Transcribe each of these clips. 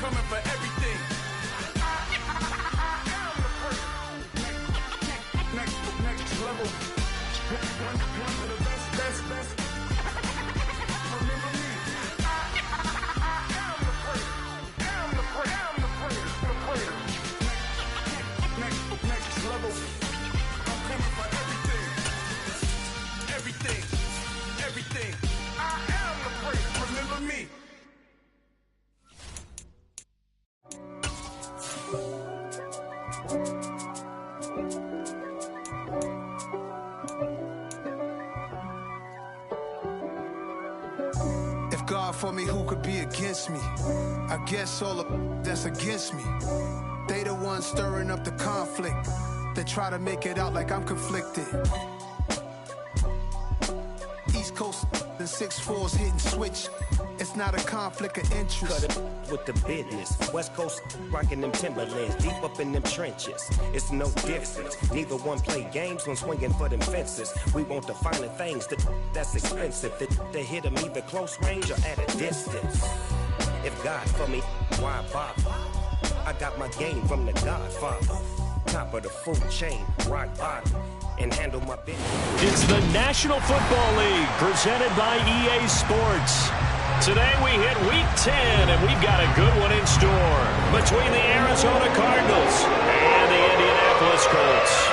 coming for everything. Next level. One of the best. Remember me. I'm the prayer. Next level. I'm coming for everything. I am the prayer. Remember me. If God for me, who could be against me? I guess all the that's against me. They the ones stirring up the conflict. They try to make it out like I'm conflicted. East Coast and 6'4's hitting switch. It's not a conflict of interest. Cut it with the business. West Coast rocking them Timberlands, deep up in them trenches. It's no difference. Neither one play games when swinging for them fences. We want the finer things that's expensive. That hit them either close range or at a distance. If God for me, why bother? I got my game from the Godfather. Top of the food chain, rock bottom, and handle my business. It's the National Football League presented by EA Sports. Today we hit Week 10, and we've got a good one in store between the Arizona Cardinals and the Indianapolis Colts.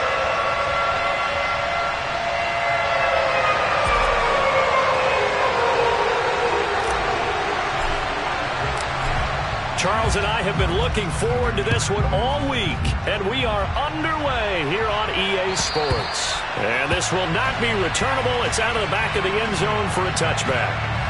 Charles and I have been looking forward to this one all week, and we are underway here on EA Sports. And this will not be returnable. It's out of the back of the end zone for a touchback.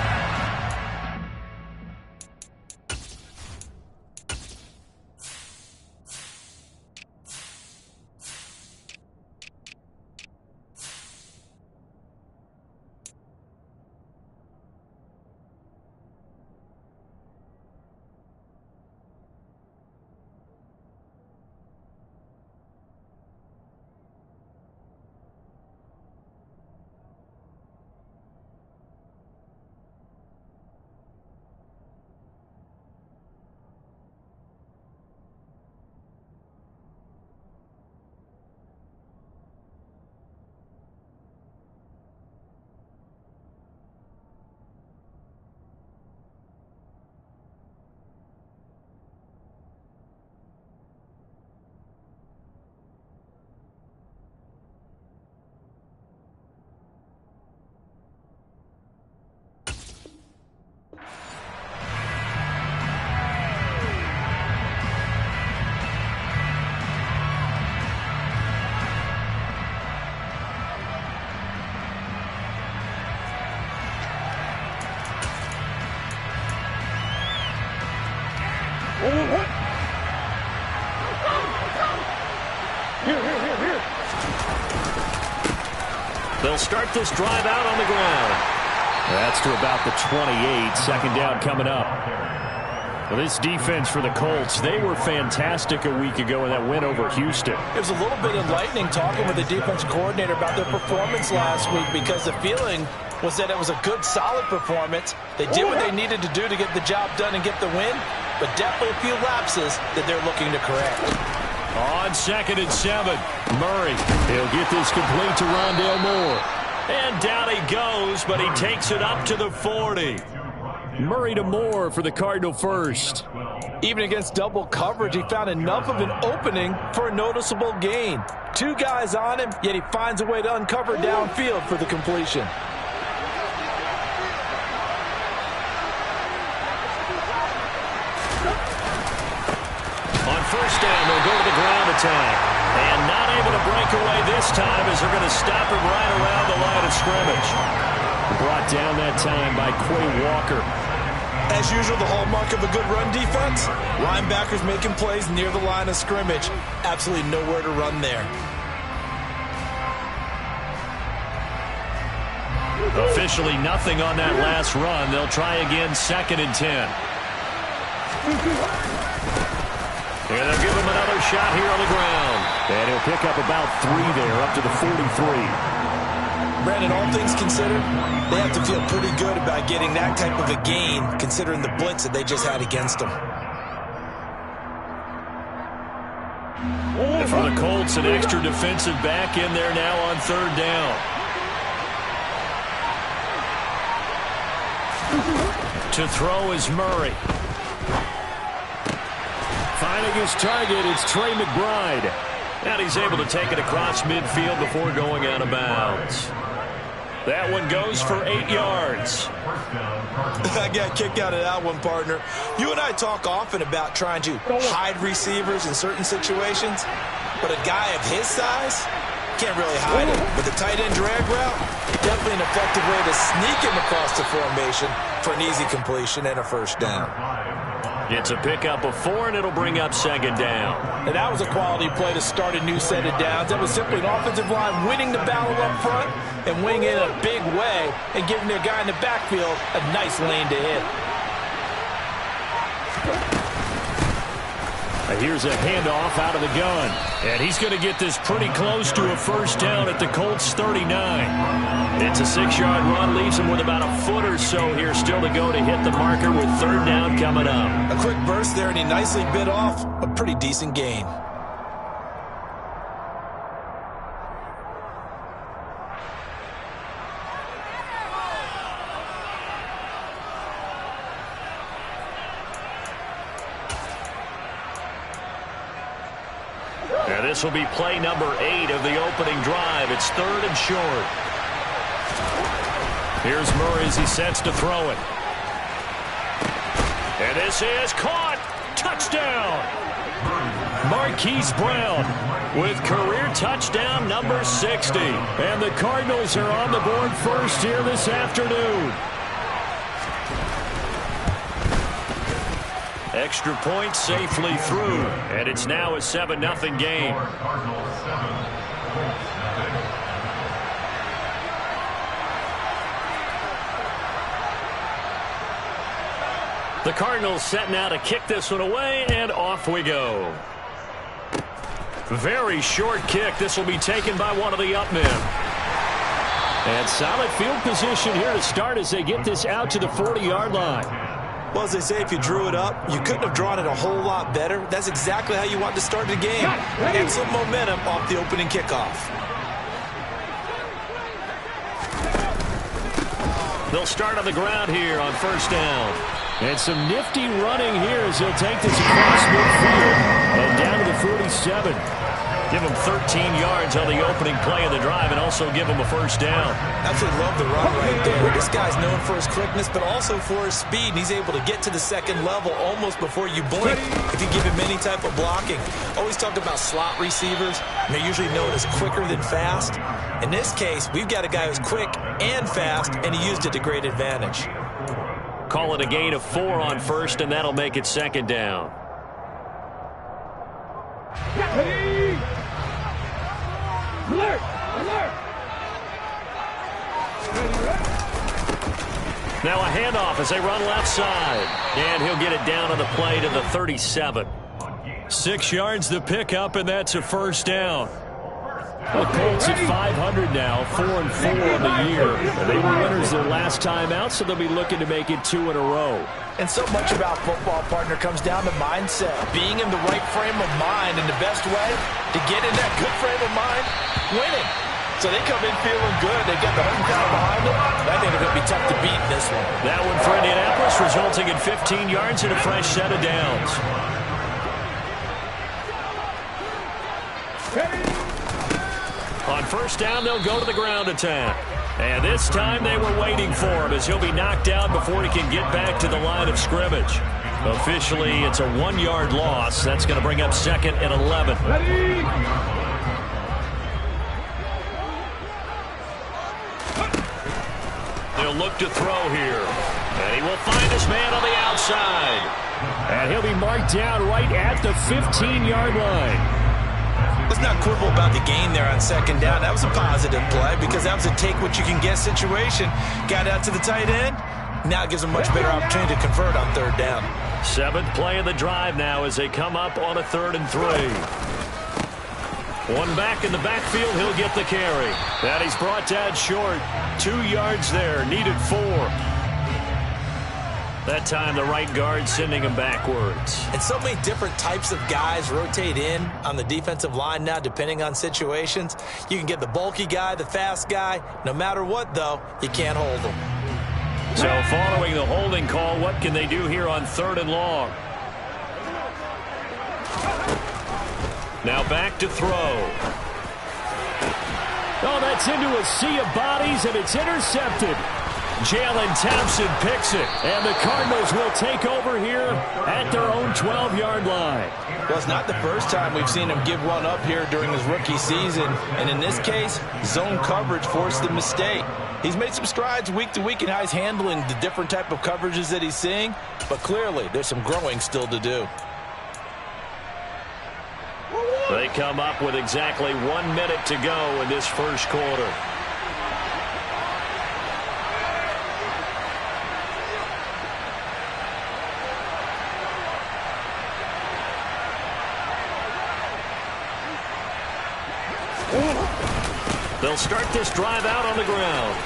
They'll start this drive out on the ground. That's to about the 28. Second down coming up. Well, this defense for the Colts, they were fantastic a week ago in that win over Houston. It was a little bit enlightening talking with the defense coordinator about their performance last week, because the feeling was that it was a good, solid performance. They did what they needed to do to get the job done and get the win, but definitely a few lapses that they're looking to correct. On 2nd and 7, Murray. He'll get this complete to Rondale Moore. And down he goes, but he takes it up to the 40. Murray to Moore for the Cardinal first. Even against double coverage, he found enough of an opening for a noticeable gain. Two guys on him, yet he finds a way to uncover downfield for the completion. On first down, they'll go to the ground attack. And not able to break away this time as they're going to stop him right around the line of scrimmage. Brought down that time by Quay Walker. As usual, the hallmark of a good run defense, linebackers making plays near the line of scrimmage. Absolutely nowhere to run there. Officially nothing on that last run. They'll try again 2nd and 10. And they'll give him another shot here on the ground. And he'll pick up about 3 there, up to the 43. Brandon, all things considered, they have to feel pretty good about getting that type of a gain, considering the blitz that they just had against them. For the Colts, an extra defensive back in there now on third down. To throw is Murray. Finding his target, it's Trey McBride. And he's able to take it across midfield before going out of bounds. That one goes for 8 yards. I got kicked out of that one, partner. You and I talk often about trying to hide receivers in certain situations, but a guy of his size can't really hide him. With the tight end drag route, definitely an effective way to sneak him across the formation for an easy completion and a first down. It's a pickup of 4, and it'll bring up second down. And that was a quality play to start a new set of downs. That was simply an offensive line winning the battle up front and winning it in a big way and giving their guy in the backfield a nice lane to hit. Here's a handoff out of the gun. And he's going to get this pretty close to a first down at the Colts 39. It's a 6-yard run, leaves him with about a foot or so here still to go to hit the marker with third down coming up. A quick burst there, and he nicely bit off a pretty decent gain. And this will be play number 8 of the opening drive. It's third and short. Here's Murray as he sets to throw it. And this is caught. Touchdown. Marquise Brown with career touchdown number 60. And the Cardinals are on the board first here this afternoon. Extra point safely through, and it's now a 7-0 game. The Cardinals setting out to kick this one away, and off we go. Very short kick. This will be taken by one of the up men. And solid field position here to start as they get this out to the 40-yard line. Well, as they say, if you drew it up, you couldn't have drawn it a whole lot better. That's exactly how you want to start the game. Excellent momentum off the opening kickoff. They'll start on the ground here on first down. And some nifty running here as they'll take this across midfield and down to the 47. Give them 13 yards on the opening play of the drive and also give them a first down. Absolutely love the run right there. This guy's known for his quickness, but also for his speed. And he's able to get to the second level almost before you blink if you give him any type of blocking. Always talk about slot receivers. And they're usually known as quicker than fast. In this case, we've got a guy who's quick and fast, and he used it to great advantage. Call it a gain of 4 on first, and that'll make it second down. Alert! Alert! Now a handoff as they run left side. And he'll get it down on the play to the 37. 6 yards the pickup, and that's a first down. The Colts at 500 now, 4-4 on the year. They were winners their last time out, so they'll be looking to make it 2 in a row. And so much about football, partner, comes down to mindset. Being in the right frame of mind, and the best way to get in that good frame of mind, winning. So they come in feeling good. They got the home crowd behind them. I think they're going to be tough to beat in this one. That one for Indianapolis, resulting in 15 yards and a fresh set of downs. On first down, they'll go to the ground attack. And this time they were waiting for him as he'll be knocked down before he can get back to the line of scrimmage. Officially, it's a 1-yard loss. That's going to bring up second and 11. They'll look to throw here. And he will find his man on the outside. And he'll be marked down right at the 15-yard line. Let's not quibble about the gain there on second down. That was a positive play because that was a take-what-you-can-get situation. Got out to the tight end. Now it gives them a much better opportunity to convert on third down. 7th play of the drive now as they come up on a 3rd and 3. One back in the backfield, he'll get the carry. And he's brought down short. 2 yards there, needed 4. That time the right guard sending him backwards. And so many different types of guys rotate in on the defensive line now depending on situations. You can get the bulky guy, the fast guy. No matter what, though, you can't hold them. So following the holding call, what can they do here on 3rd and long? Now back to throw. Oh, that's into a sea of bodies, and it's intercepted. Jalen Thompson picks it, and the Cardinals will take over here at their own 12-yard line. Well, it's not the first time we've seen him give one up here during his rookie season, and in this case, zone coverage forced the mistake. He's made some strides week to week in how he's handling the different type of coverages that he's seeing, but clearly there's some growing still to do. They come up with exactly 1 minute to go in this first quarter. They'll start this drive out on the ground.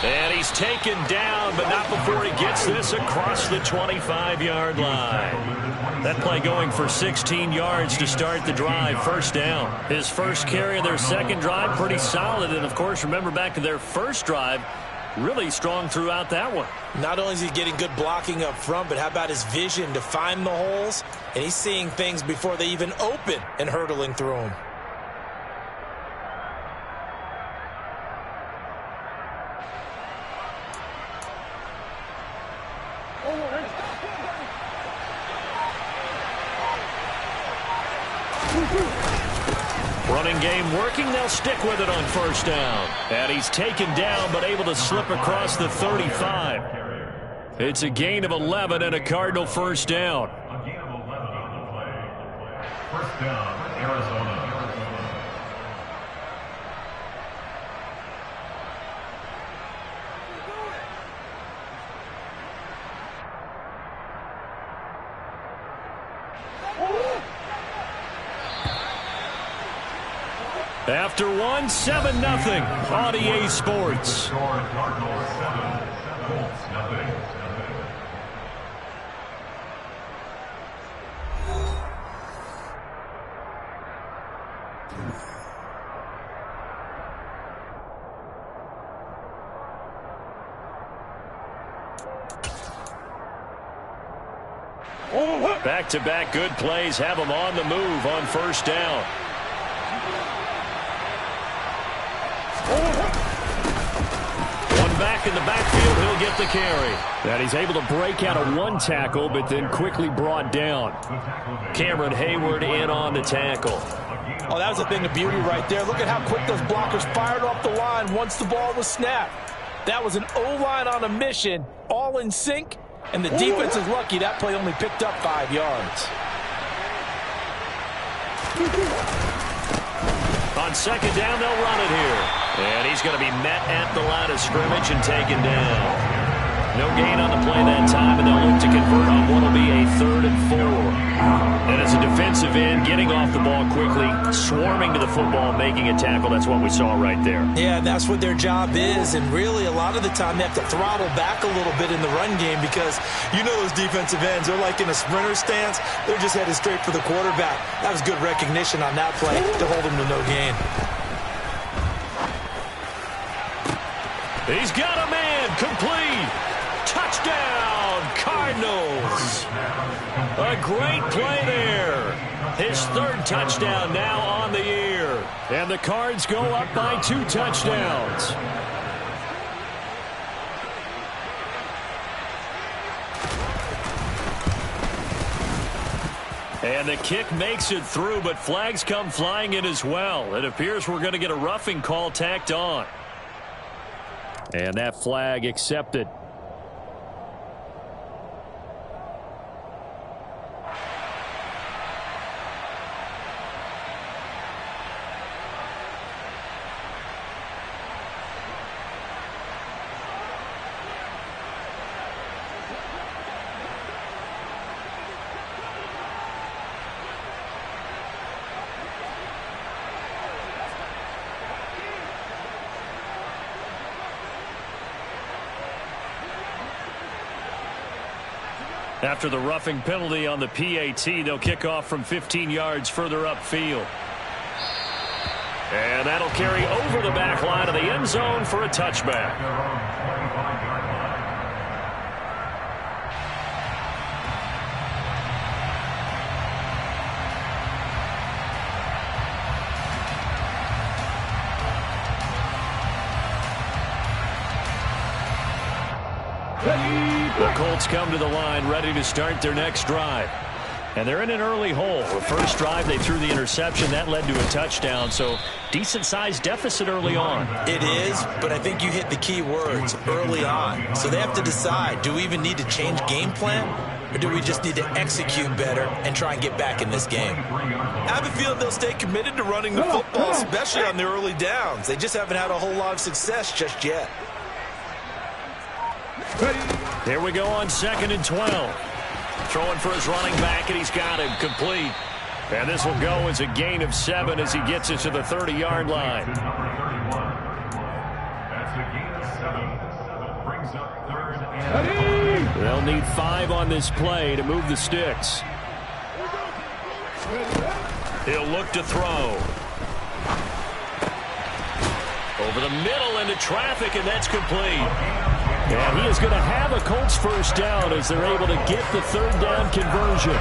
And he's taken down, but not before he gets this across the 25-yard line. That play going for 16 yards to start the drive. First down. His first carry of their second drive, pretty solid. And, of course, remember back to their first drive, really strong throughout that one. Not only is he getting good blocking up front, but how about his vision to find the holes? And he's seeing things before they even open and hurtling through them. Running game working. They'll stick with it on first down. And he's taken down but able to slip across the 35. It's a gain of 11 and a Cardinal first down. A gain of 11 on the play. First down, Arizona. After 1, 7-0 on EA Sports. Cardinals 7, Colts nothing. Back-to-back good plays have him on the move on first down. One back in the backfield, he'll get the carry. And he's able to break out of one tackle, but then quickly brought down. Cameron Hayward in on the tackle. Oh, that was a thing of beauty right there. Look at how quick those blockers fired off the line once the ball was snapped. That was an O-line on a mission, all in sync, and the defense is lucky that play only picked up 5 yards. On second down, they'll run it here. And he's going to be met at the line of scrimmage and taken down. No gain on the play that time, and they'll look to convert on what will be a 3rd and 4. And as a defensive end, getting off the ball quickly, swarming to the football, making a tackle. That's what we saw right there. Yeah, that's what their job is, and really a lot of the time they have to throttle back a little bit in the run game because you know those defensive ends, they're like in a sprinter stance. They're just headed straight for the quarterback. That was good recognition on that play to hold him to no gain. He's got a man, complete. Touchdown, Cardinals. A great play there. His 3rd touchdown now on the year. And the Cards go up by 2 touchdowns. And the kick makes it through, but flags come flying in as well. It appears we're going to get a roughing call tacked on. And that flag accepted. After the roughing penalty on the PAT, they'll kick off from 15 yards further upfield. And that'll carry over the back line of the end zone for a touchback. The Colts come to the line ready to start their next drive. And they're in an early hole. The first drive, they threw the interception. That led to a touchdown. So decent-sized deficit early on. It is, but I think you hit the key words, early on. So they have to decide, do we even need to change game plan? Or do we just need to execute better and try and get back in this game? I have a feeling they'll stay committed to running the football, especially on the early downs. They just haven't had a whole lot of success just yet. Here we go on 2nd and 12. Throwing for his running back, and he's got him complete. And this will go as a gain of 7 as he gets it to the 30-yard line. That's a gain of 7. Brings up 3rd and... They'll need 5 on this play to move the sticks. He'll look to throw. Over the middle into traffic, and that's complete. And he is going to have a Colts first down as they're able to get the 3rd down conversion.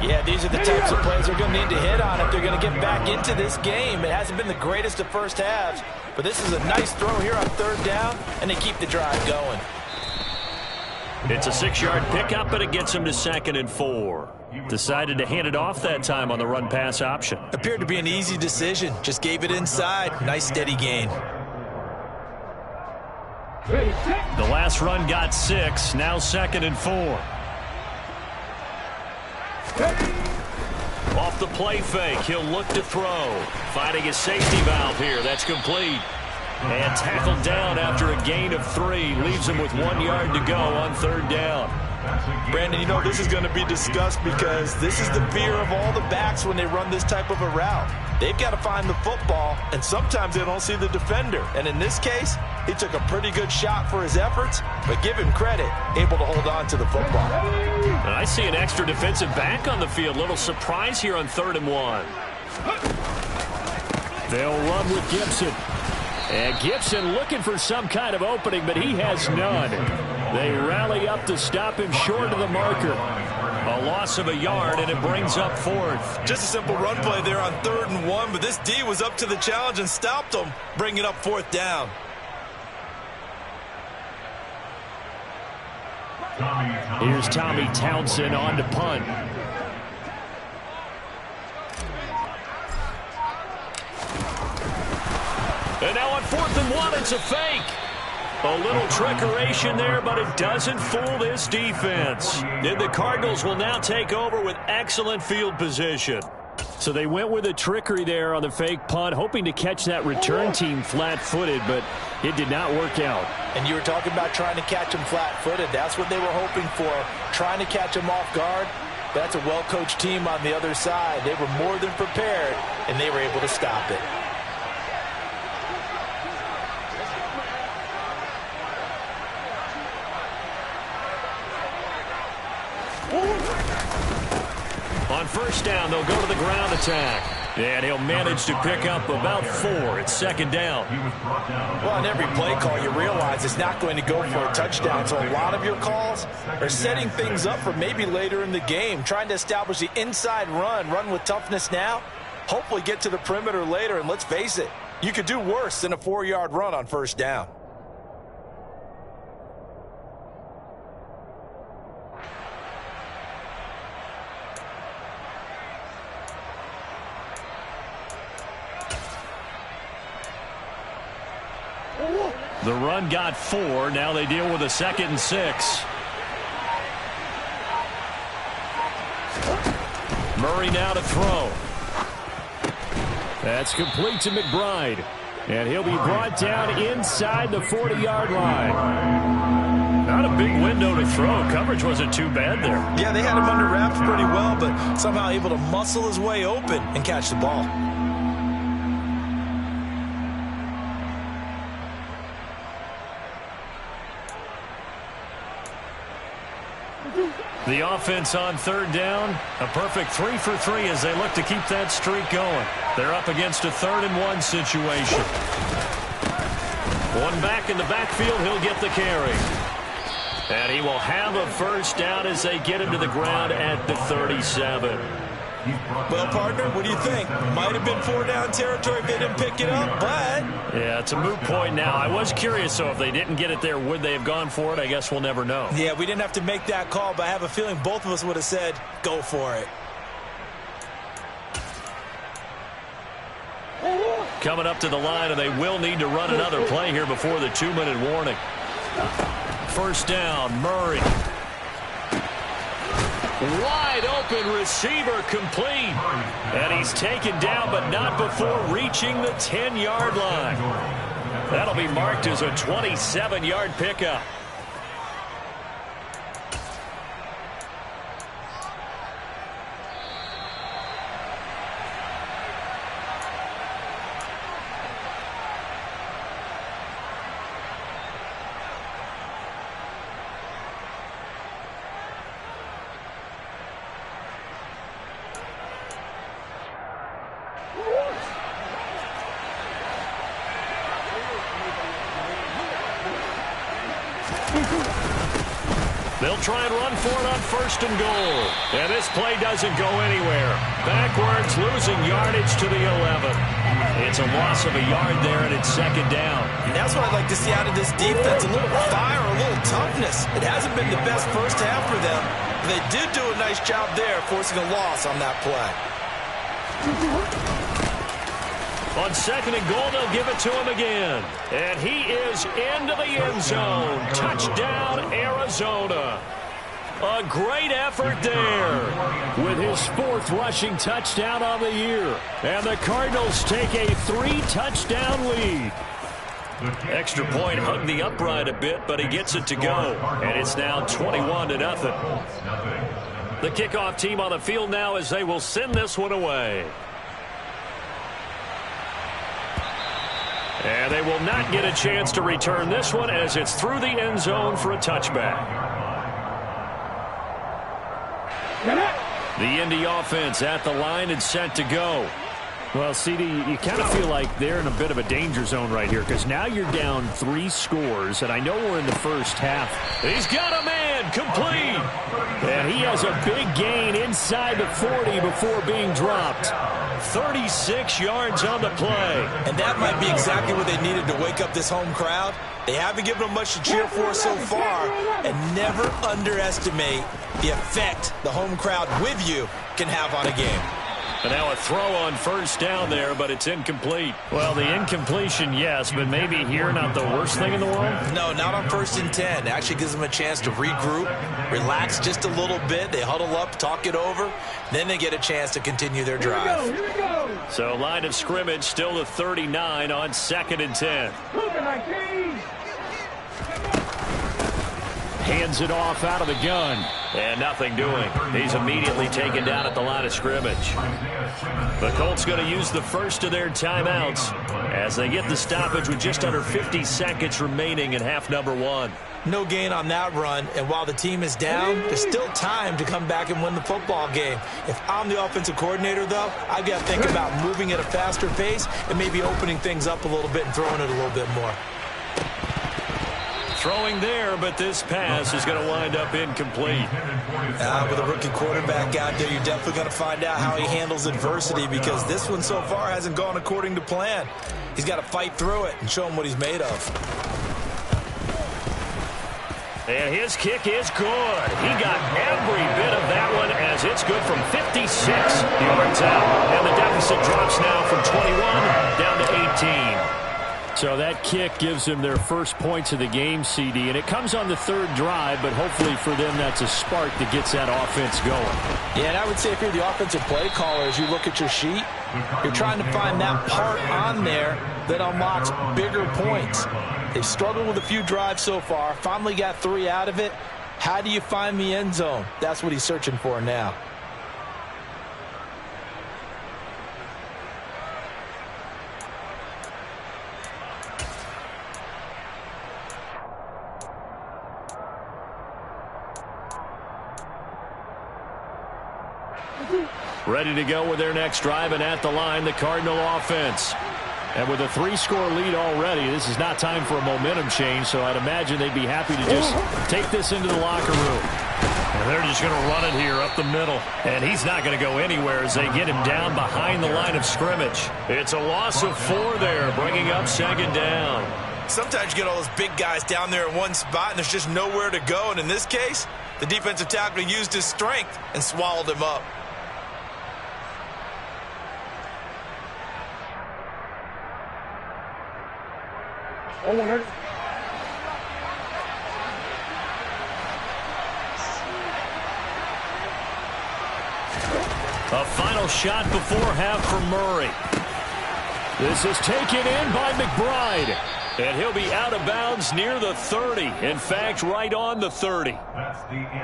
Yeah, these are the types of plays they're going to need to hit on if they're going to get back into this game. It hasn't been the greatest of first halves, but this is a nice throw here on 3rd down, and they keep the drive going. It's a 6-yard pickup, and it gets him to 2nd and 4. Decided to hand it off that time on the run-pass option. Appeared to be an easy decision. Just gave it inside. Nice, steady gain. The last run got 6. Now 2nd and 4. Off the play fake. He'll look to throw. Finding his safety valve here. That's complete. And tackled down after a gain of 3. Leaves him with 1 yard to go on 3rd down. Brandon, you know this is going to be discussed because this is the fear of all the backs when they run this type of a route. They've got to find the football, and sometimes they don't see the defender. And in this case, he took a pretty good shot for his efforts, but give him credit, able to hold on to the football. And I see an extra defensive back on the field. Little surprise here on 3rd and 1. They'll run with Gibson. And Gibson looking for some kind of opening, but he has none. They rally up to stop him short of the marker. A loss of a yard, and it brings up 4th. Just a simple run play there on 3rd and 1, but this D was up to the challenge and stopped him, bringing up 4th down. Here's Tommy Townsend on to punt. And now on 4th and 1, it's a fake. A little trickeration there, but it doesn't fool this defense. And the Cardinals will now take over with excellent field position. So they went with a trickery there on the fake punt, hoping to catch that return team flat-footed, but it did not work out. And you were talking about trying to catch him flat-footed. That's what they were hoping for, trying to catch him off guard. That's a well-coached team on the other side. They were more than prepared, and they were able to stop it. On 1st down, they'll go to the ground attack. And he'll manage to pick up about 4. It's 2nd down. Well, on every play call, you realize it's not going to go for a touchdown. So a lot of your calls are setting things up for maybe later in the game, trying to establish the inside run with toughness now, hopefully get to the perimeter later. And let's face it, you could do worse than a 4-yard run on 1st down. The run got 4. Now they deal with a 2nd and 6. Murray now to throw. That's complete to McBride. And he'll be brought down inside the 40-yard line. Not a big window to throw. Coverage wasn't too bad there. Yeah, they had him under wraps pretty well, but somehow able to muscle his way open and catch the ball. The offense on third down, a perfect 3 for 3 as they look to keep that streak going. They're up against a 3rd and 1 situation. One back in the backfield, he'll get the carry. And he will have a first down as they get him to the ground at the 37. Well, partner, what do you think? Might have been 4-down territory if they didn't pick it up, but... Yeah, it's a moot point now. I was curious, so if they didn't get it there, would they have gone for it? I guess we'll never know. Yeah, we didn't have to make that call, but I have a feeling both of us would have said, go for it. Coming up to the line, and they will need to run another play here before the 2-minute warning. First down, Murray. Wide open receiver complete. And he's taken down, but not before reaching the 10-yard line. That'll be marked as a 27-yard pickup. They'll try and run for it on 1st and goal. And this play doesn't go anywhere. Backwards, losing yardage to the 11. It's a loss of a yard there, and it's 2nd down. And that's what I'd like to see out of this defense, a little fire, a little toughness. It hasn't been the best first half for them, but they did do a nice job there, forcing a loss on that play. On 2nd and goal, they'll give it to him again. And he is into the end zone. Touchdown, Arizona. A great effort there with his 4th rushing touchdown on the year. And the Cardinals take a 3-touchdown lead. Extra point hugged the upright a bit, but he gets it to go. And it's now 21-0. The kickoff team on the field now as they will send this one away. And they will not get a chance to return this one as it's through the end zone for a touchback. The Indy offense at the line and set to go. Well, CD, you kind of feel like they're in a bit of a danger zone right here because now you're down 3 scores, and I know we're in the first half. He's got a man complete. And he has a big gain inside the 40 before being dropped. 36 yards on the play. And that might be exactly what they needed to wake up this home crowd. They haven't given them much to cheer for so far, and never underestimate the effect the home crowd with you can have on a game. And now a throw on 1st down there, but it's incomplete. Well, the incompletion, yes, but maybe here not the worst thing in the world? No, not on 1st and 10. It actually gives them a chance to regroup, relax just a little bit. They huddle up, talk it over. Then they get a chance to continue their drive. Here we go. So line of scrimmage still the 39 on 2nd and 10. Moving like these. Hands it off out of the gun. And nothing doing. He's immediately taken down at the line of scrimmage. The Colts going to use the first of their timeouts as they get the stoppage with just under 50 seconds remaining in half number 1. No gain on that run, and while the team is down, there's still time to come back and win the football game. If I'm the offensive coordinator, though, I've got to think about moving at a faster pace and maybe opening things up a little bit and throwing it a little bit more. Throwing there, but this pass is going to wind up incomplete. With a rookie quarterback out there, you're definitely going to find out how he handles adversity because this one so far hasn't gone according to plan. He's got to fight through it and show him what he's made of. And his kick is good. He got every bit of that one as it's good from 56 yards out. And the deficit drops now from 21 down to 18. So that kick gives them their first points of the game, CD, and it comes on the 3rd drive, but hopefully for them that's a spark that gets that offense going. Yeah, and I would say if you're the offensive play caller, as you look at your sheet, you're trying to find that part on there that unlocks bigger points. They've struggled with a few drives so far, finally got 3 out of it. How do you find the end zone? That's what he's searching for now. Ready to go with their next drive, and at the line, the Cardinal offense. And with a 3-score lead already, this is not time for a momentum change, so I'd imagine they'd be happy to just take this into the locker room. And they're just going to run it here up the middle. And he's not going to go anywhere as they get him down behind the line of scrimmage. It's a loss of 4 there, bringing up second down. Sometimes you get all those big guys down there in one spot, and there's just nowhere to go. And in this case, the defensive tackle used his strength and swallowed him up. A final shot before half for Murray. This is taken in by McBride. And he'll be out of bounds near the 30. In fact, right on the 30.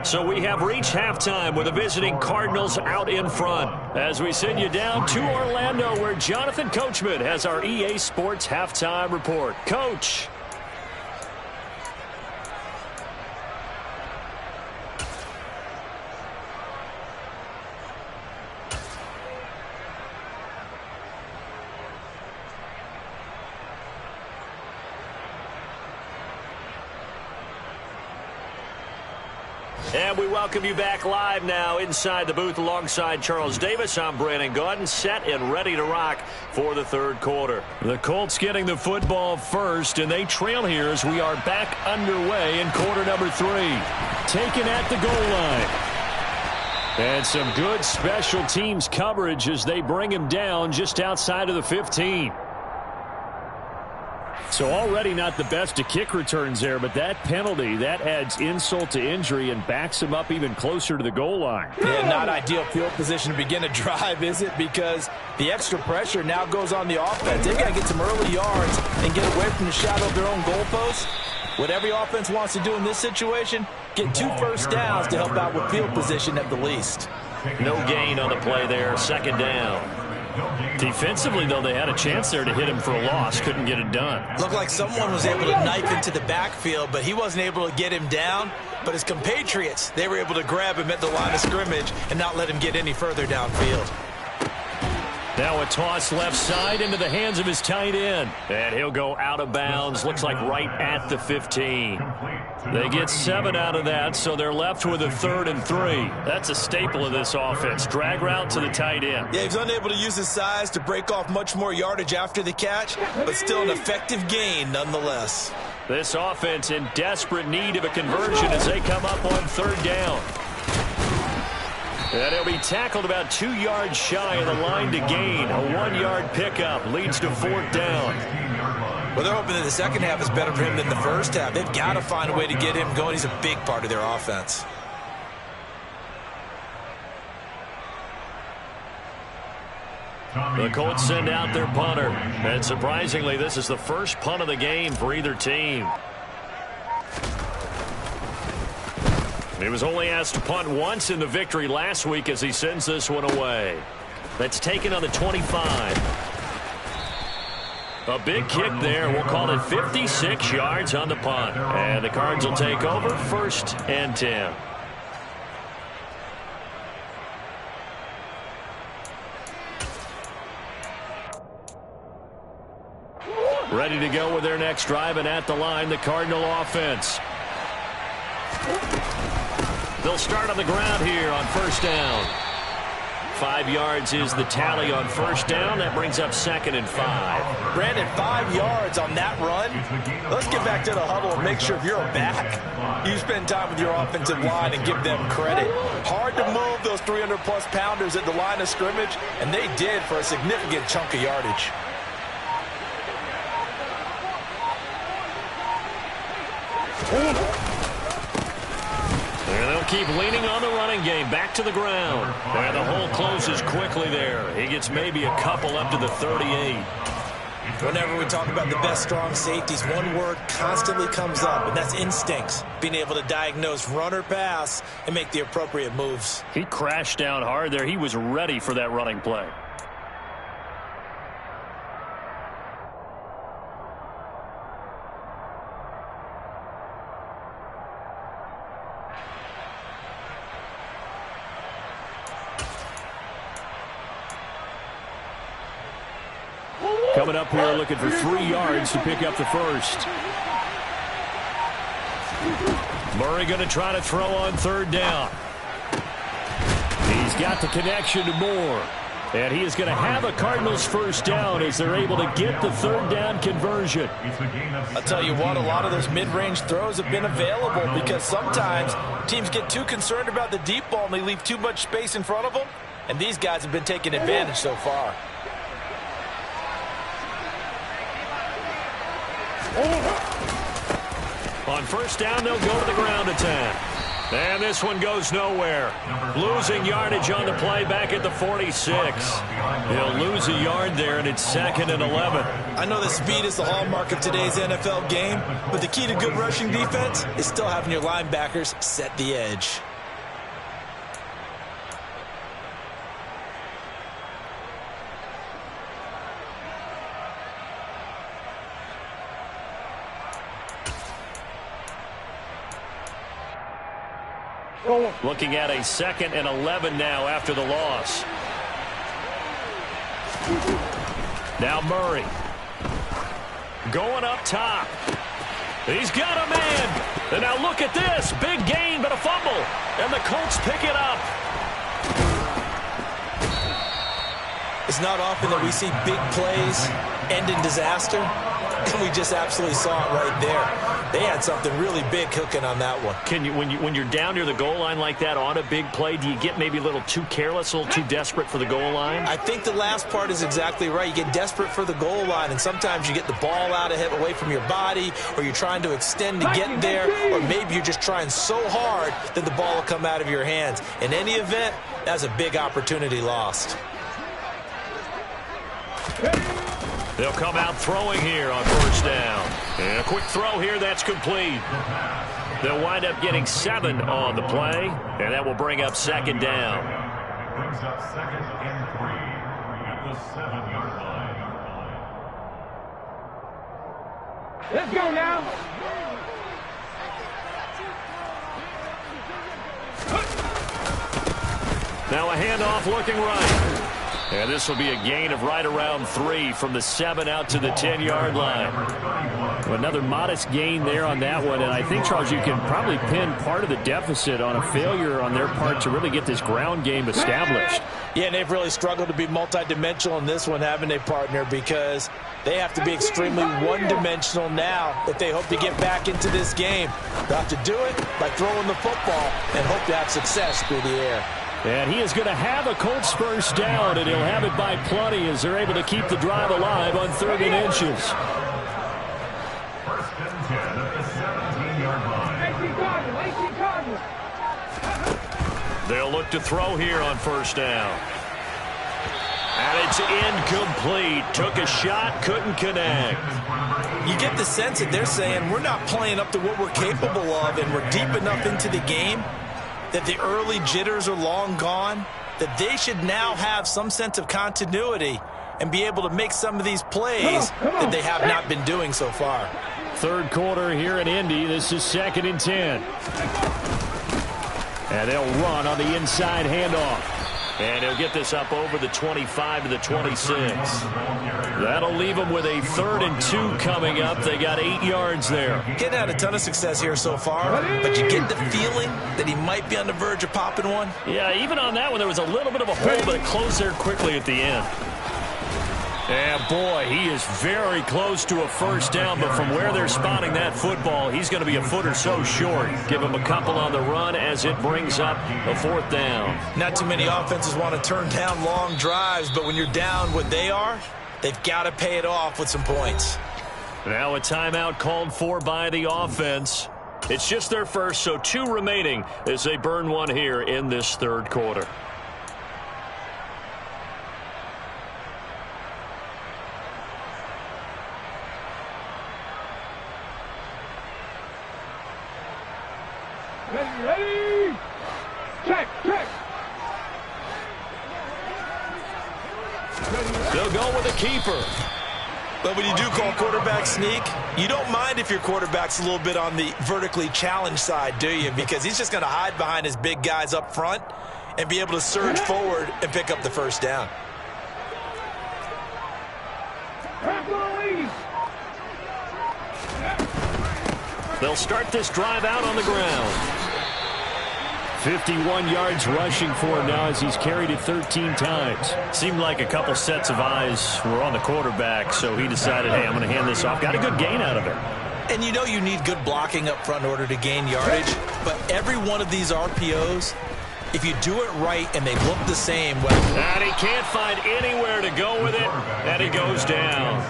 So we have reached halftime with the visiting Cardinals out in front. As we send you down to Orlando, where Jonathan Coachman has our EA Sports halftime report. Coach. And we welcome you back live now inside the booth alongside Charles Davis. I'm Brandon Gaudin, set and ready to rock for the third quarter. The Colts getting the football first, and they trail here as we are back underway in quarter number 3. Taken at the goal line. And some good special teams coverage as they bring him down just outside of the 15. So already not the best to kick returns there, but that penalty, that adds insult to injury and backs him up even closer to the goal line. Yeah, not ideal field position to begin a drive, is it? Because the extra pressure now goes on the offense. They've got to get some early yards and get away from the shadow of their own goalposts. What every offense wants to do in this situation, get 2 first downs to help out with field position at the least. No gain on the play there, second down. Defensively, though, they had a chance there to hit him for a loss. Couldn't get it done. Looked like someone was able to knife into the backfield, but he wasn't able to get him down. But his compatriots, they were able to grab him at the line of scrimmage and not let him get any further downfield. Now a toss left side into the hands of his tight end. And he'll go out of bounds. Looks like right at the 15. They get 7 out of that, so they're left with a 3rd and 3. That's a staple of this offense. Drag route to the tight end. Yeah, he's unable to use his size to break off much more yardage after the catch, but still an effective gain nonetheless. This offense in desperate need of a conversion as they come up on 3rd down. And he'll be tackled about 2 yards shy of the line to gain. A 1-yard pickup leads to 4th down. Well, they're hoping that the second half is better for him than the first half. They've got to find a way to get him going. He's a big part of their offense. The Colts send out their punter. And surprisingly, this is the first punt of the game for either team. He was only asked to punt once in the victory last week as he sends this one away. That's taken on the 25. A big kick there. We'll call it 56 yards on the punt. And the Cards will take over 1st and 10. Ready to go with their next drive, and at the line, the Cardinal offense. They'll start on the ground here on 1st down. 5 yards is the tally on 1st down. That brings up 2nd and 5. Brandon, 5 yards on that run. Let's get back to the huddle and make sure if you're a back, you spend time with your offensive line and give them credit. Hard to move those 300-plus pounders at the line of scrimmage, and they did for a significant chunk of yardage. And they'll keep leaning on the running game. Back to the ground. And the hole closes quickly there. He gets maybe a couple up to the 38. Whenever we talk about the best strong safeties, one word constantly comes up, and that's instincts. Being able to diagnose run or pass and make the appropriate moves. He crashed down hard there. He was ready for that running play. coming up here looking for 3 yards to pick up the first. Murray going to try to throw on third down. He's got the connection to Moore. And he is going to have a Cardinals first down as they're able to get the third down conversion. I'll tell you what, a lot of those mid-range throws have been available because sometimes teams get too concerned about the deep ball and they leave too much space in front of them. And these guys have been taking advantage so far. On first down, they'll go to the ground attack. And this one goes nowhere. Losing yardage on the play back at the 46. He'll lose a yard there, and it's 2nd and 11. I know that speed is the hallmark of today's NFL game, but the key to good rushing defense is still having your linebackers set the edge. Looking at a 2nd and 11 now after the loss. Now Murray. Going up top. He's got a man. And now look at this. Big gain, but a fumble. And the Colts pick it up. It's not often that we see big plays end in disaster. And we just absolutely saw it right there. They had something really big cooking on that one. Can you, when you're down near the goal line like that on a big play, do you get maybe a little too careless, a little too desperate for the goal line? I think the last part is exactly right. You get desperate for the goal line, and sometimes you get the ball out of it, away from your body, or you're trying to extend to get there, or maybe you're just trying so hard that the ball will come out of your hands. In any event, that's a big opportunity lost. They'll come out throwing here on first down. And a quick throw here, that's complete. They'll wind up getting 7 on the play, and that will bring up 2nd down. Brings up 2nd and 3 at the 7-yard line. Let's go now. Now a handoff looking right. And this will be a gain of right around 3 from the 7 out to the 10-yard line. Another modest gain there on that one, and I think, Charles, you can probably pin part of the deficit on a failure on their part to really get this ground game established. Yeah, and they've really struggled to be multidimensional in this one, haven't they, partner? Because they have to be extremely one-dimensional now if they hope to get back into this game. They'll have to do it by throwing the football and hope to have success through the air. And he is going to have a Colts first down, and he'll have it by plenty as they're able to keep the drive alive on 3rd and inches. 1st and 10 at the 17-yard line. They'll look to throw here on first down. And it's incomplete. Took a shot, couldn't connect. You get the sense that they're saying we're not playing up to what we're capable of, and we're deep enough into the game that the early jitters are long gone, that they should now have some sense of continuity and be able to make some of these plays that they have not been doing so far. 3rd quarter here in Indy. This is 2nd and 10. And they'll run on the inside handoff. And he'll get this up over the 25 to the 26. That'll leave them with a 3rd and 2 coming up. They got 8 yards there. Getting had a ton of success here so far, but you get the feeling that he might be on the verge of popping one. Yeah, even on that one, there was a little bit of a hole, but it closed there quickly at the end. And boy, he is very close to a first down, but from where they're spotting that football, he's going to be a foot or so short. Give him a couple on the run as it brings up a 4th down. Not too many offenses want to turn down long drives, but when you're down what they are, they've got to pay it off with some points. Now a timeout called for by the offense. It's just their first, so 2 remaining as they burn one here in this 3rd quarter. Ready? Check. They'll go with a keeper. But when you do call quarterback sneak, you don't mind if your quarterback's a little bit on the vertically challenged side, do you? Because he's just going to hide behind his big guys up front and be able to surge forward and pick up the first down. They'll start this drive out on the ground. 51 yards rushing for him now as he's carried it 13 times. Seemed like a couple sets of eyes were on the quarterback, so he decided, hey, I'm going to hand this off. Got a good gain out of it. And you know you need good blocking up front in order to gain yardage, but every one of these RPOs, if you do it right and they look the same, and he can't find anywhere to go with it, and he goes down.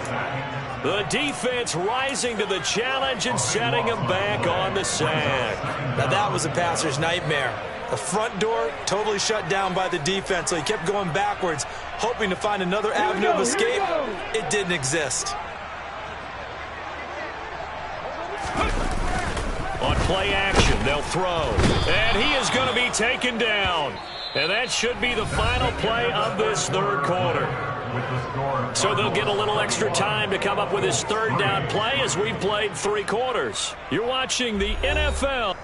The defense rising to the challenge and setting him back on the sack. Now that was a passer's nightmare. The front door totally shut down by the defense, so he kept going backwards, hoping to find another avenue of escape. It didn't exist. On play action, they'll throw. And he is going to be taken down. And that should be the final play of this third quarter. So they'll get a little extra time to come up with his third down play as we've played 3 quarters. You're watching the NFL.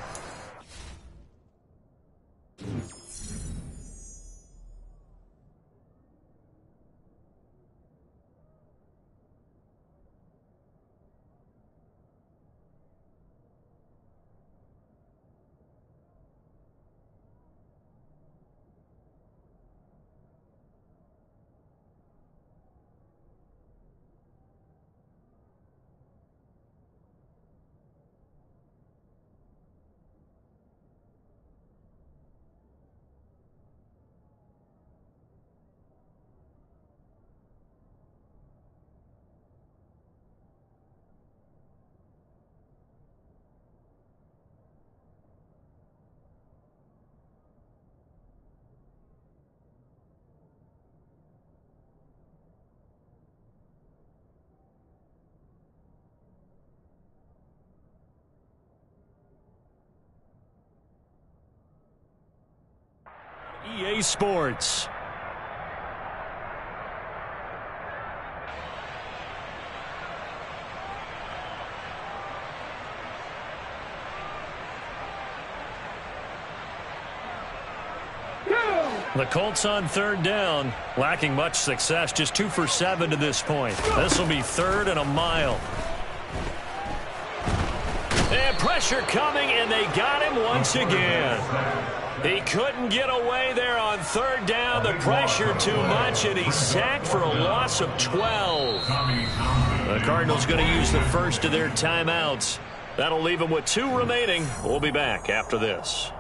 EA Sports. The Colts on third down, lacking much success, just 2 for 7 to this point. This will be 3rd and a mile. And pressure coming, and they got him once again. He couldn't get away there on third down. The pressure too much, and he's sacked for a loss of 12. The Cardinals going to use the first of their timeouts. That'll leave them with 2 remaining. We'll be back after this.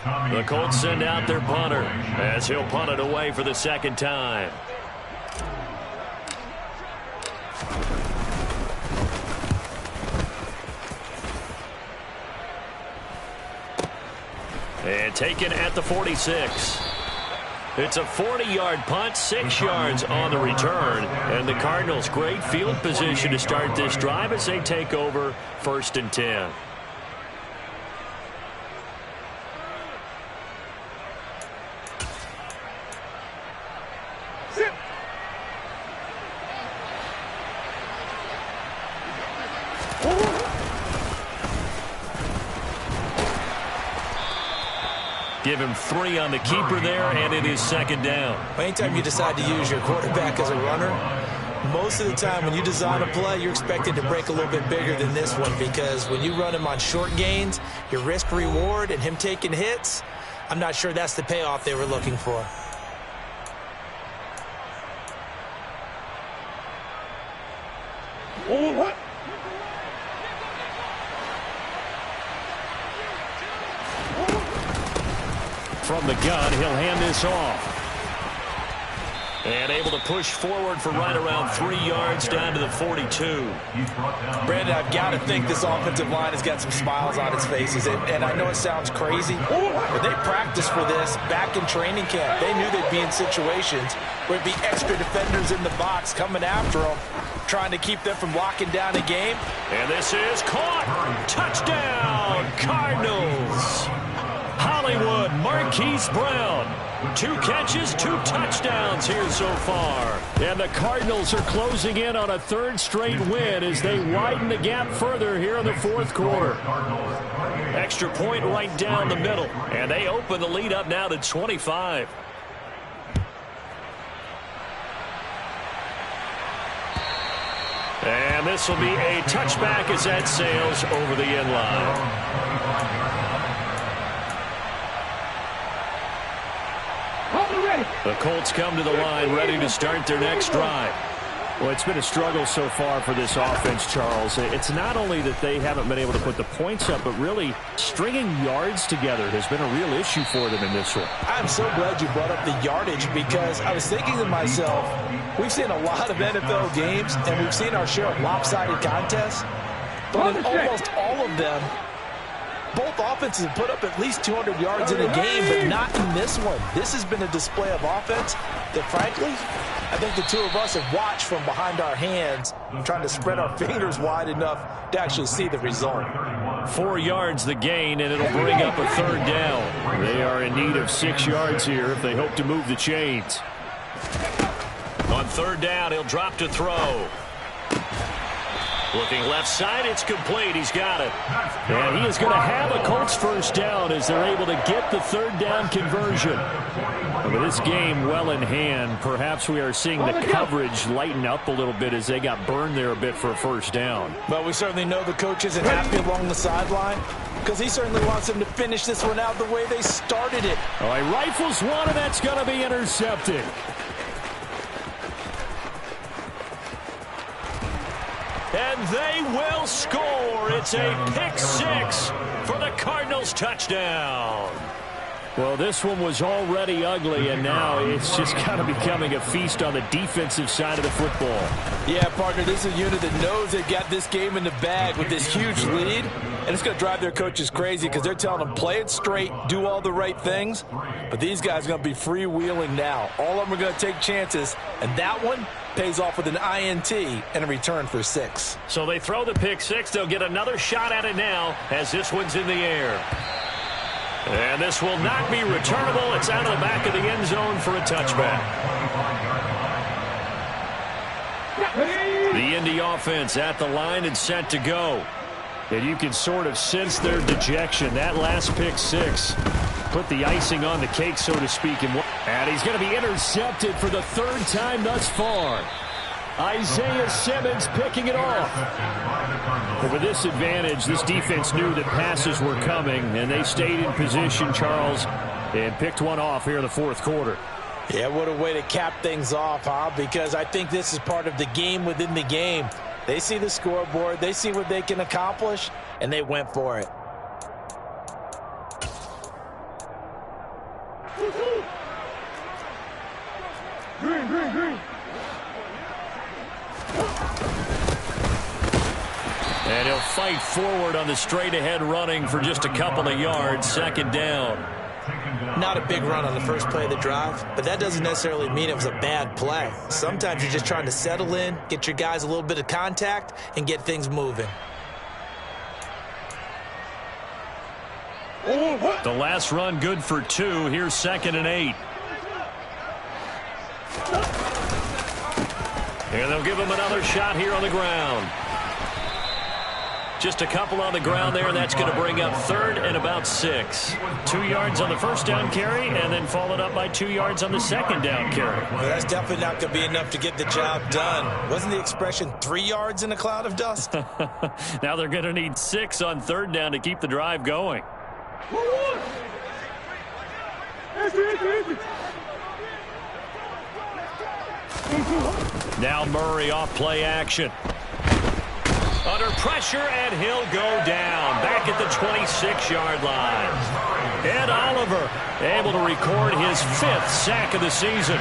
The Colts send out their punter as he'll punt it away for the second time. And taken at the 46. It's a 40-yard punt, 6 yards on the return. And the Cardinals, great field position to start this drive as they take over 1st and 10. Give him 3 on the keeper there, and it is 2nd down. Anytime you decide to use your quarterback as a runner, most of the time when you design a play, you're expected to break a little bit bigger than this one, because when you run him on short gains, your risk-reward and him taking hits, I'm not sure that's the payoff they were looking for. From the gun, he'll hand this off. And able to push forward for right around 3 yards down to the 42. Brandon, I've got to think this offensive line has got some smiles on its faces. And I know it sounds crazy, but they practiced for this back in training camp. They knew they'd be in situations where it'd be extra defenders in the box coming after them, trying to keep them from locking down a game. And this is caught. Touchdown, Cardinals. Hollywood Marquise Brown. 2 catches, 2 touchdowns here so far. And the Cardinals are closing in on a 3rd straight win as they widen the gap further here in the 4th quarter. Extra point right down the middle. And they open the lead up now to 25. And this will be a touchback as that sails over the end line. The Colts come to the line ready to start their next drive. Well, it's been a struggle so far for this offense, Charles. It's not only that they haven't been able to put the points up, but really stringing yards together has been a real issue for them in this one. I'm so glad you brought up the yardage because I was thinking to myself, we've seen a lot of NFL games and we've seen our share of lopsided contests, but in almost all of them, both offenses have put up at least 200 yards in a game, but not in this one. This has been a display of offense that, frankly, I think the two of us have watched from behind our hands, trying to spread our fingers wide enough to actually see the result. 4 yards the gain, and it'll bring up a third down. They are in need of 6 yards here if they hope to move the chains. On third down, he'll drop to throw. Looking left side, it's complete. He's got it. And he is going to have a Colts first down as they're able to get the third down conversion. With this game well in hand, perhaps we are seeing the coverage lighten up a little bit as they got burned there a bit for a first down. But we certainly know the coach isn't happy along the sideline because he certainly wants them to finish this one out the way they started it. All right, rifles one, and that's going to be intercepted. And they will score. It's a pick six for the Cardinals touchdown. Well, this one was already ugly, and now it's just kind of becoming a feast on the defensive side of the football. Yeah, partner, this is a unit that knows they got this game in the bag with this huge lead, and it's going to drive their coaches crazy because they're telling them play it straight, do all the right things, but these guys are going to be freewheeling now. All of them are going to take chances, and that one pays off with an INT and a return for 6. So they throw the pick six. They'll get another shot at it now as this one's in the air. And this will not be returnable. It's out of the back of the end zone for a touchback. The Indy offense at the line and set to go. And you can sort of sense their dejection. That last pick six put the icing on the cake, so to speak. And he's going to be intercepted for the third time thus far. Isaiah Simmons picking it off. But with this advantage, this defense knew that passes were coming, and they stayed in position, Charles, and picked one off here in the fourth quarter. Yeah, what a way to cap things off, huh? Because I think this is part of the game within the game. They see the scoreboard, they see what they can accomplish, and they went for it. Green. And he'll fight forward on the straight-ahead running for just a couple of yards. Second down. Not a big run on the first play of the drive, but that doesn't necessarily mean it was a bad play. Sometimes you're just trying to settle in, get your guys a little bit of contact, and get things moving. The last run good for 2. Here's 2nd and 8. And they'll give him another shot here on the ground. Just a couple on the ground there, and that's going to bring up 3rd and about 6. 2 yards on the first down carry, and then followed up by 2 yards on the second down carry. Well, that's definitely not going to be enough to get the job done. Wasn't the expression 3 yards in a cloud of dust? Now they're going to need 6 on 3rd down to keep the drive going. Now Murray off play action. Under pressure, and he'll go down. Back at the 26-yard line. Ed Oliver able to record his 5th sack of the season.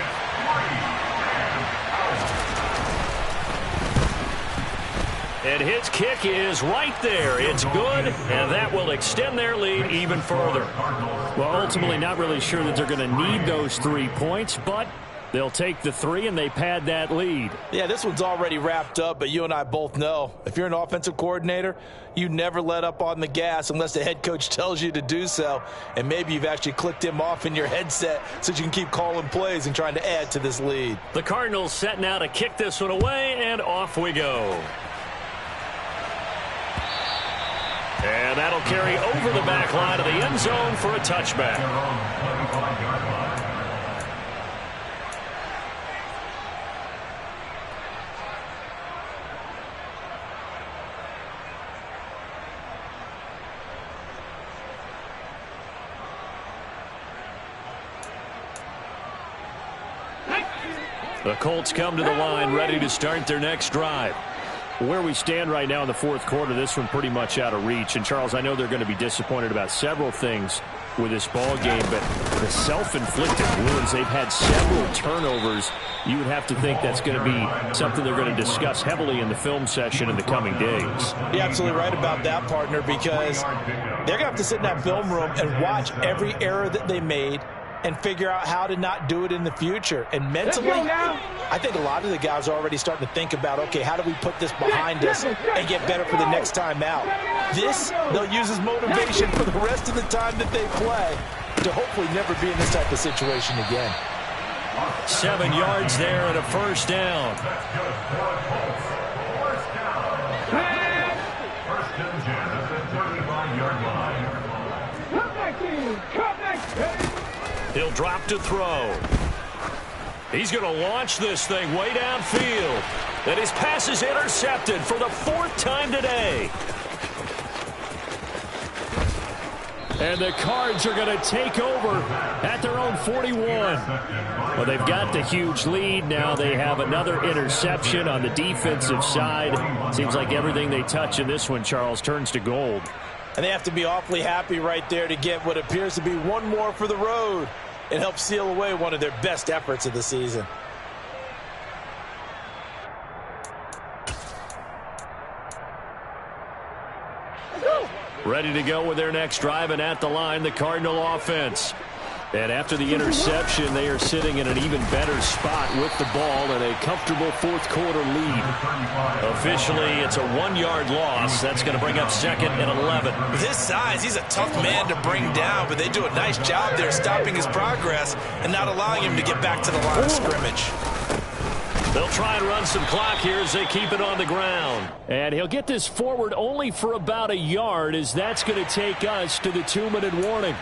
And his kick is right there. It's good, and that will extend their lead even further. Well, ultimately not really sure that they're going to need those 3 points, but they'll take the 3 and they pad that lead. Yeah, this one's already wrapped up, but you and I both know if you're an offensive coordinator, you never let up on the gas unless the head coach tells you to do so. And maybe you've actually clicked him off in your headset so you can keep calling plays and trying to add to this lead. The Cardinals set now to kick this one away, and off we go. And And that'll carry over the back line of the end zone for a touchback. The Colts come to the line ready to start their next drive. Where we stand right now in the fourth quarter, this one pretty much out of reach. And, Charles, I know they're going to be disappointed about several things with this ball game, but the self-inflicted wounds, they've had several turnovers. You would have to think that's going to be something they're going to discuss heavily in the film session in the coming days. You're absolutely right about that, partner, because they're going to have to sit in that film room and watch every error that they made and figure out how to not do it in the future. And mentally, I think a lot of the guys are already starting to think about, okay, how do we put this behind us and get better for the next time out? This, they'll use as motivation for the rest of the time that they play to hopefully never be in this type of situation again. 7 yards there and a first down. First and 10 at the 35-yard line. He'll drop to throw. He's going to launch this thing way downfield. And his pass is intercepted for the 4th time today. And the Cards are going to take over at their own 41. Well, they've got the huge lead. Now they have another interception on the defensive side. Seems like everything they touch in this one, Charles, turns to gold. And they have to be awfully happy right there to get what appears to be one more for the road. It helps seal away one of their best efforts of the season. Ready to go with their next drive, and at the line, the Cardinal offense. And after the interception, they are sitting in an even better spot with the ball and a comfortable fourth quarter lead. Officially, it's a 1-yard loss. That's going to bring up 2nd and 11. With his size, he's a tough man to bring down, but they do a nice job there stopping his progress and not allowing him to get back to the line of scrimmage. They'll try and run some clock here as they keep it on the ground. And he'll get this forward only for about a yard, as that's going to take us to the 2-minute warning.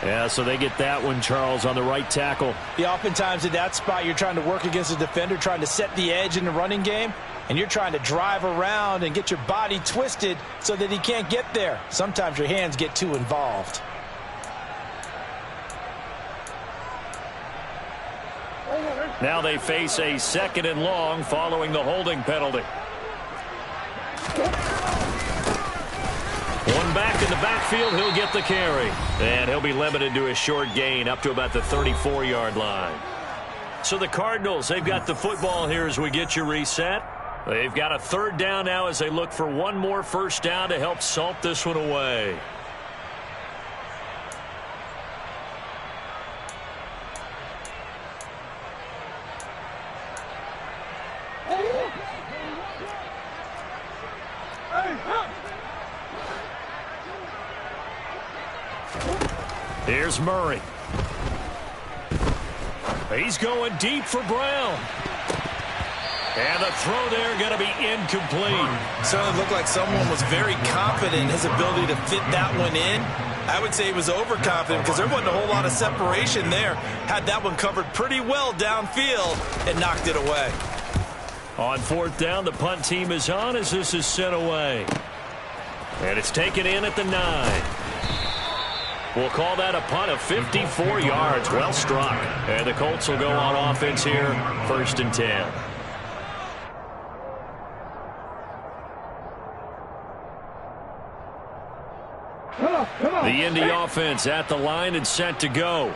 Yeah, so they get that one, Charles, on the right tackle. Yeah, oftentimes in that spot, you're trying to work against a defender, trying to set the edge in the running game, and you're trying to drive around and get your body twisted so that he can't get there. Sometimes your hands get too involved. Now they face a 2nd and long following the holding penalty. One back in the backfield, he'll get the carry. And he'll be limited to a short gain up to about the 34-yard line. So the Cardinals, they've got the football here as we get you reset. They've got a 3rd down now as they look for one more first down to help salt this one away. Here's Murray. He's going deep for Brown. And the throw there going to be incomplete. Certainly looked like someone was very confident in his ability to fit that one in. I would say he was overconfident because there wasn't a whole lot of separation there. Had that one covered pretty well downfield and knocked it away. On 4th down, the punt team is on as this is sent away. And it's taken in at the 9. We'll call that a punt of 54 yards. Well struck. And the Colts will go on offense here, 1st and 10. The Indy offense at the line and set to go.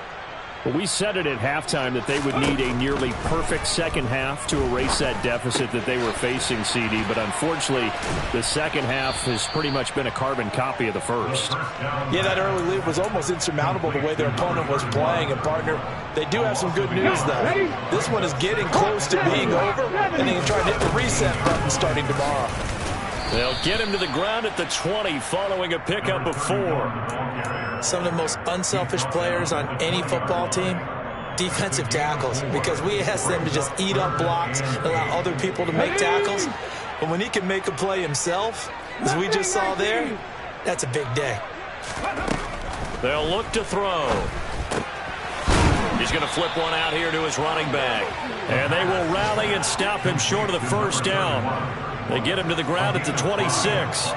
Well, we said it at halftime that they would need a nearly perfect second half to erase that deficit that they were facing, CD. But unfortunately, the second half has pretty much been a carbon copy of the first. Yeah, that early lead was almost insurmountable the way their opponent was playing. And, partner, they do have some good news, though. This one is getting close to being over, and they can try to hit the reset button starting tomorrow. They'll get him to the ground at the 20 following a pickup of 4. Some of the most unselfish players on any football team, defensive tackles, because we ask them to just eat up blocks, allow other people to make tackles. But when he can make a play himself, as we just saw there, That's a big day. They'll look to throw. He's going to flip one out here to his running back. And they will rally and stop him short of the first down. They get him to the ground at the 26.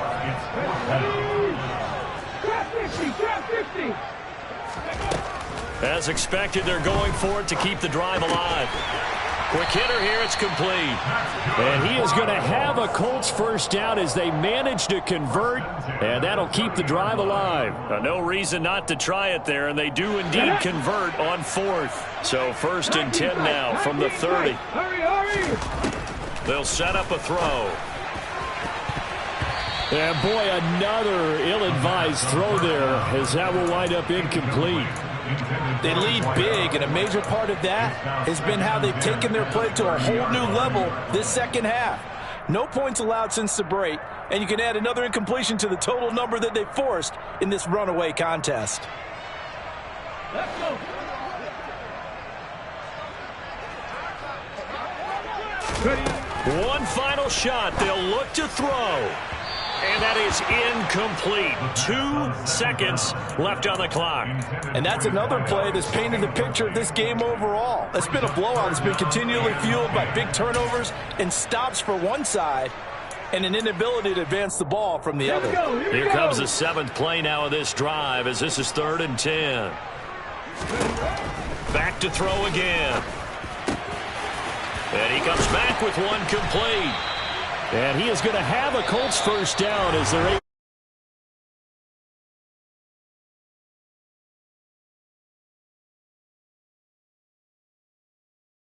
As expected, they're going for it to keep the drive alive. Quick hitter here, it's complete. And he is going to have a Colts first down as they manage to convert, and that'll keep the drive alive. No reason not to try it there, and they do indeed convert on fourth. So 1st and 10 now from the 30. They'll set up a throw. And boy, another ill-advised throw there, as that will wind up incomplete. They lead big, and a major part of that has been how they've taken their play to a whole new level this second half. No points allowed since the break, and you can add another incompletion to the total number that they forced in this runaway contest. Let's go. One final shot. They'll look to throw. And that is incomplete. 2 seconds left on the clock. And that's another play that's painted the picture of this game overall. It's been a blowout that's been continually fueled by big turnovers and stops for one side and an inability to advance the ball from the other. Here comes the 7th play now of this drive as this is 3rd and 10. Back to throw again. And he comes back with one complete. And he is going to have a Colts first down as they're able